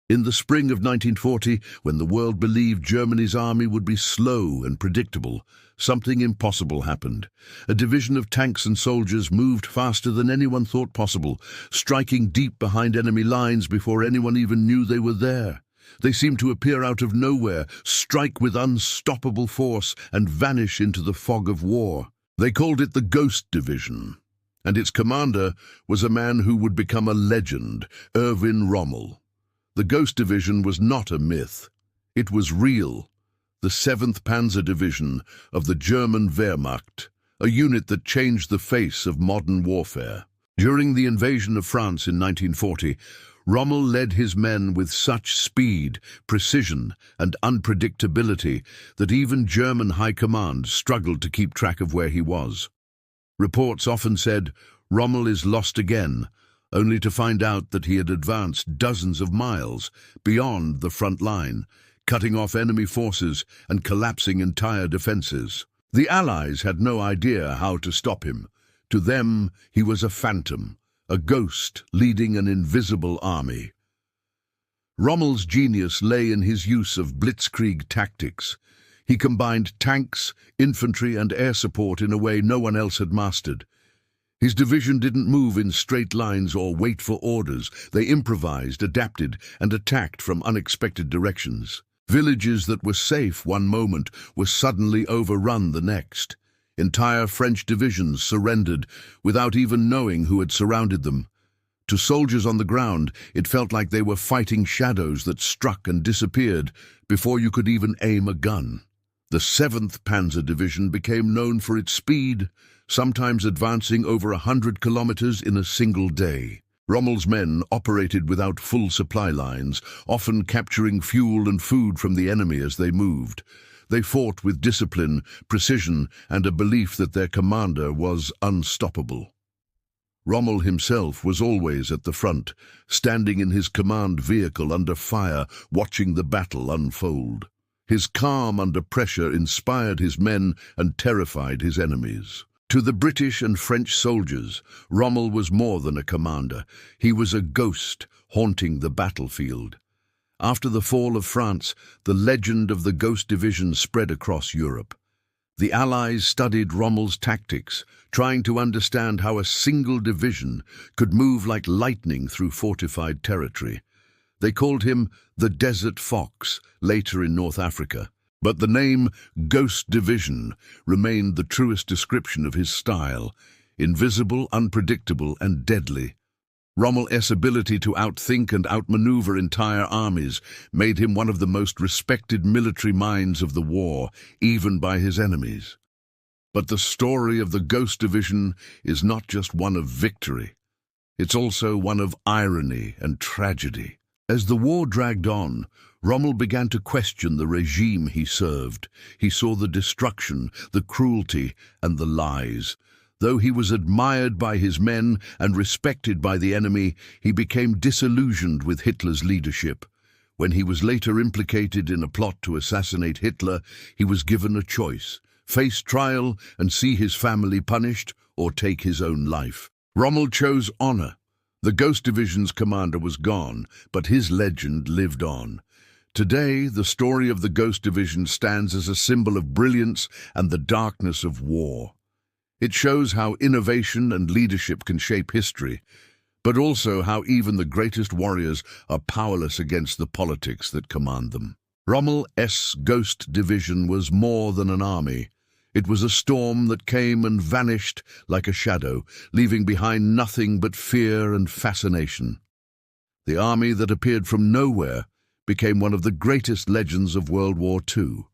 In the spring of 1940, when the world believed Germany's army would be slow and predictable, something impossible happened. A division of tanks and soldiers moved faster than anyone thought possible, striking deep behind enemy lines before anyone even knew they were there. They seemed to appear out of nowhere, strike with unstoppable force, and vanish into the fog of war. They called it the Ghost Division, and its commander was a man who would become a legend, Erwin Rommel. The Ghost Division was not a myth. It was real. The 7th Panzer Division of the German Wehrmacht, a unit that changed the face of modern warfare. During the invasion of France in 1940, Rommel led his men with such speed, precision, and unpredictability that even German high command struggled to keep track of where he was. Reports often said, "Rommel is lost again," only to find out that he had advanced dozens of miles beyond the front line, cutting off enemy forces and collapsing entire defenses. The Allies had no idea how to stop him. To them, he was a phantom, a ghost leading an invisible army. Rommel's genius lay in his use of blitzkrieg tactics. He combined tanks, infantry, and air support in a way no one else had mastered. His division didn't move in straight lines or wait for orders. They improvised, adapted, and attacked from unexpected directions. Villages that were safe one moment were suddenly overrun the next. Entire French divisions surrendered without even knowing who had surrounded them. To soldiers on the ground, it felt like they were fighting shadows that struck and disappeared before you could even aim a gun. The 7th Panzer Division became known for its speed, sometimes advancing over 100 kilometers in a single day. Rommel's men operated without full supply lines, often capturing fuel and food from the enemy as they moved. They fought with discipline, precision, and a belief that their commander was unstoppable. Rommel himself was always at the front, standing in his command vehicle under fire, watching the battle unfold. His calm under pressure inspired his men and terrified his enemies. To the British and French soldiers, Rommel was more than a commander. He was a ghost haunting the battlefield. After the fall of France, the legend of the Ghost Division spread across Europe. The Allies studied Rommel's tactics, trying to understand how a single division could move like lightning through fortified territory. They called him the Desert Fox, later in North Africa. But the name Ghost Division remained the truest description of his style: invisible, unpredictable, and deadly. Rommel's ability to outthink and outmaneuver entire armies made him one of the most respected military minds of the war, even by his enemies. But the story of the Ghost Division is not just one of victory. It's also one of irony and tragedy. As the war dragged on, Rommel began to question the regime he served. He saw the destruction, the cruelty, and the lies. Though he was admired by his men and respected by the enemy, he became disillusioned with Hitler's leadership. When he was later implicated in a plot to assassinate Hitler, he was given a choice: face trial and see his family punished, or take his own life. Rommel chose honor. The Ghost Division's commander was gone, but his legend lived on. Today, the story of the Ghost Division stands as a symbol of brilliance and the darkness of war. It shows how innovation and leadership can shape history, but also how even the greatest warriors are powerless against the politics that command them. Rommel's Ghost Division was more than an army. It was a storm that came and vanished like a shadow, leaving behind nothing but fear and fascination. The army that appeared from nowhere became one of the greatest legends of World War II.